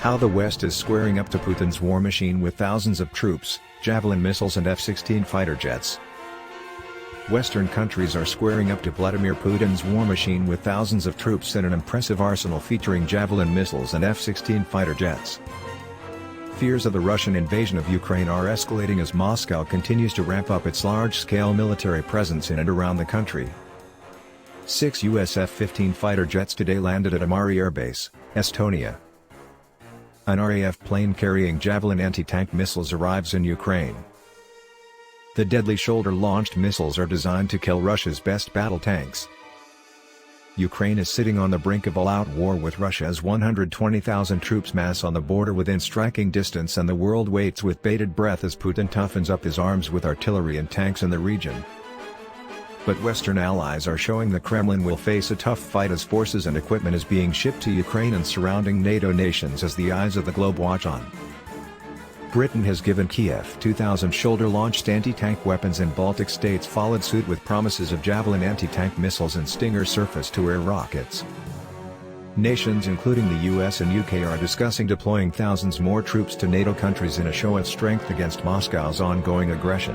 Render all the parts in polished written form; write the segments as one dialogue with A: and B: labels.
A: How the West is squaring up to Putin's war machine with thousands of troops, Javelin missiles and F-16 fighter jets. Western countries are squaring up to Vladimir Putin's war machine with thousands of troops and an impressive arsenal featuring Javelin missiles and F-16 fighter jets. Fears of the Russian invasion of Ukraine are escalating as Moscow continues to ramp up its large-scale military presence in and around the country. 6 US F-15 fighter jets today landed at Amari Air Base, Estonia. An RAF plane carrying Javelin anti-tank missiles arrives in Ukraine. The deadly shoulder-launched missiles are designed to kill Russia's best battle tanks. Ukraine is sitting on the brink of all-out war with Russia's 120,000 troops mass on the border within striking distance, and the world waits with bated breath as Putin toughens up his arms with artillery and tanks in the region. But Western allies are showing the Kremlin will face a tough fight as forces and equipment is being shipped to Ukraine and surrounding NATO nations as the eyes of the globe watch on. Britain has given Kyiv 2,000 shoulder-launched anti-tank weapons, and Baltic states followed suit with promises of Javelin anti-tank missiles and Stinger surface-to-air rockets. Nations including the US and UK are discussing deploying thousands more troops to NATO countries in a show of strength against Moscow's ongoing aggression.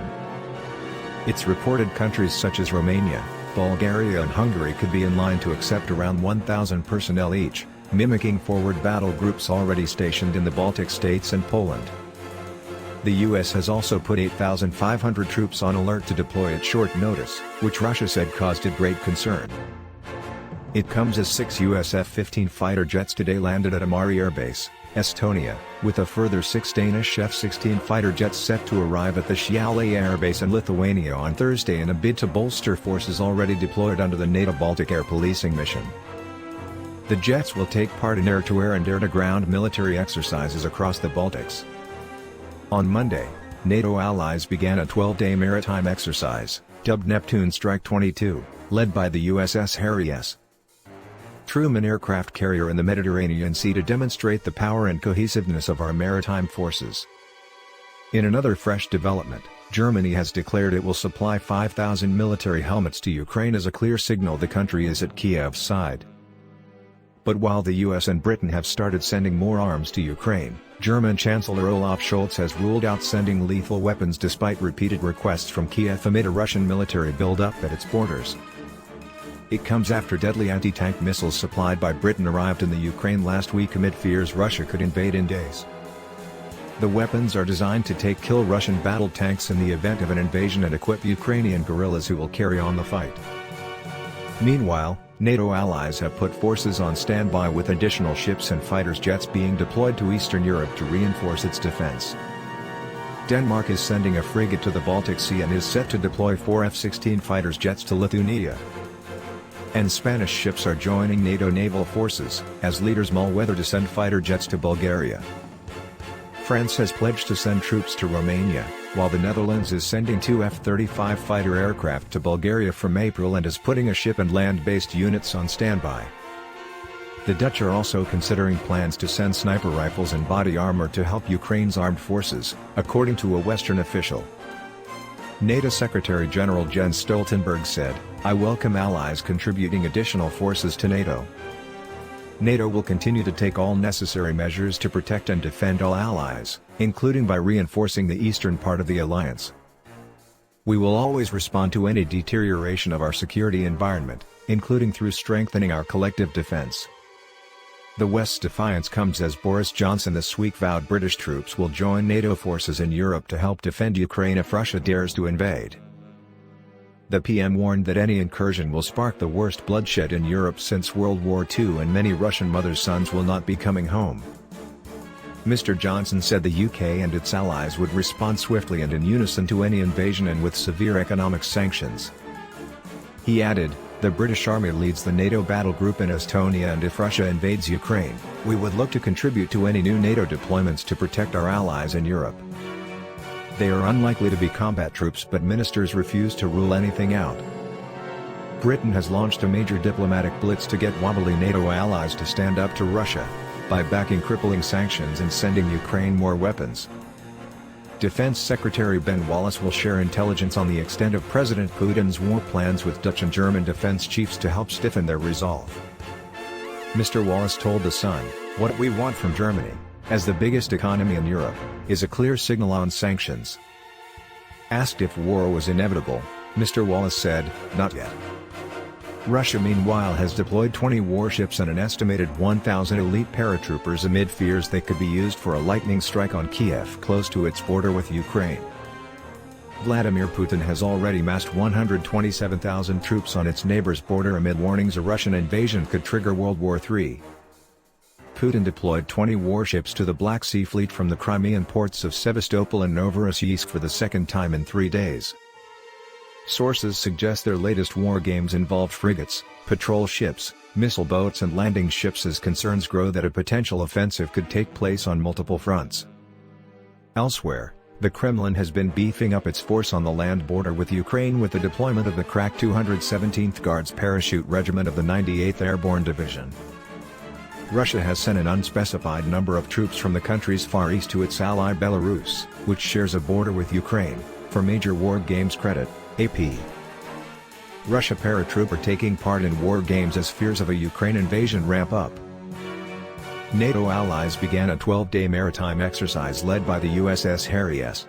A: It's reported countries such as Romania, Bulgaria and Hungary could be in line to accept around 1,000 personnel each, mimicking forward battle groups already stationed in the Baltic states and Poland. The US has also put 8,500 troops on alert to deploy at short notice, which Russia said caused it great concern. It comes as 6 US F-15 fighter jets today landed at Amari Air Base, Estonia, with a further 6 Danish F-16 fighter jets set to arrive at the Javelin Air Base in Lithuania on Thursday in a bid to bolster forces already deployed under the NATO Baltic air policing mission. The jets will take part in air-to-air and air-to-ground military exercises across the Baltics. On Monday, NATO allies began a 12-day maritime exercise, dubbed Neptune Strike 22, led by the USS Harry S. Truman aircraft carrier in the Mediterranean Sea to demonstrate the power and cohesiveness of our maritime forces. In another fresh development, Germany has declared it will supply 5,000 military helmets to Ukraine as a clear signal the country is at Kyiv's side. But while the US and Britain have started sending more arms to Ukraine, German Chancellor Olaf Scholz has ruled out sending lethal weapons despite repeated requests from Kyiv amid a Russian military buildup at its borders. It comes after deadly anti-tank missiles supplied by Britain arrived in the Ukraine last week amid fears Russia could invade in days. The weapons are designed to kill Russian battle tanks in the event of an invasion and equip Ukrainian guerrillas who will carry on the fight. Meanwhile, NATO allies have put forces on standby with additional ships and fighters jets being deployed to Eastern Europe to reinforce its defense. Denmark is sending a frigate to the Baltic Sea and is set to deploy 4 F-16 fighter jets to Lithuania. And Spanish ships are joining NATO naval forces, as leaders mull whether to send fighter jets to Bulgaria. France has pledged to send troops to Romania, while the Netherlands is sending 2 F-35 fighter aircraft to Bulgaria from April and is putting a ship and land-based units on standby. The Dutch are also considering plans to send sniper rifles and body armor to help Ukraine's armed forces, according to a Western official. NATO Secretary-General Jens Stoltenberg said, "I welcome allies contributing additional forces to NATO. NATO will continue to take all necessary measures to protect and defend all allies, including by reinforcing the eastern part of the alliance. We will always respond to any deterioration of our security environment, including through strengthening our collective defense." The West's defiance comes as Boris Johnson this week vowed British troops will join NATO forces in Europe to help defend Ukraine if Russia dares to invade. The PM warned that any incursion will spark the worst bloodshed in Europe since World War II and many Russian mothers' sons will not be coming home. Mr. Johnson said the UK and its allies would respond swiftly and in unison to any invasion and with severe economic sanctions. He added, "The British Army leads the NATO battle group in Estonia, and if Russia invades Ukraine, we would look to contribute to any new NATO deployments to protect our allies in Europe." They are unlikely to be combat troops, but ministers refuse to rule anything out. Britain has launched a major diplomatic blitz to get wobbly NATO allies to stand up to Russia, by backing crippling sanctions and sending Ukraine more weapons. Defense Secretary Ben Wallace will share intelligence on the extent of President Putin's war plans with Dutch and German defense chiefs to help stiffen their resolve. Mr. Wallace told The Sun, "What we want from Germany as the biggest economy in Europe, is a clear signal on sanctions. Asked if war was inevitable, Mr. Wallace said, "Not yet." Russia meanwhile has deployed 20 warships and an estimated 1,000 elite paratroopers amid fears they could be used for a lightning strike on Kyiv close to its border with Ukraine. Vladimir Putin has already massed 127,000 troops on its neighbor's border amid warnings a Russian invasion could trigger World War III. Putin deployed 20 warships to the Black Sea Fleet from the Crimean ports of Sevastopol and Novorossiysk for the second time in 3 days. Sources suggest their latest war games involved frigates, patrol ships, missile boats and landing ships as concerns grow that a potential offensive could take place on multiple fronts. Elsewhere, the Kremlin has been beefing up its force on the land border with Ukraine with the deployment of the crack 217th Guards Parachute Regiment of the 98th Airborne Division. Russia has sent an unspecified number of troops from the country's far east to its ally Belarus, which shares a border with Ukraine, for major war games credit, AP. Russia paratrooper taking part in war games as fears of a Ukraine invasion ramp up. NATO allies began a 12-day maritime exercise led by the USS Harry S.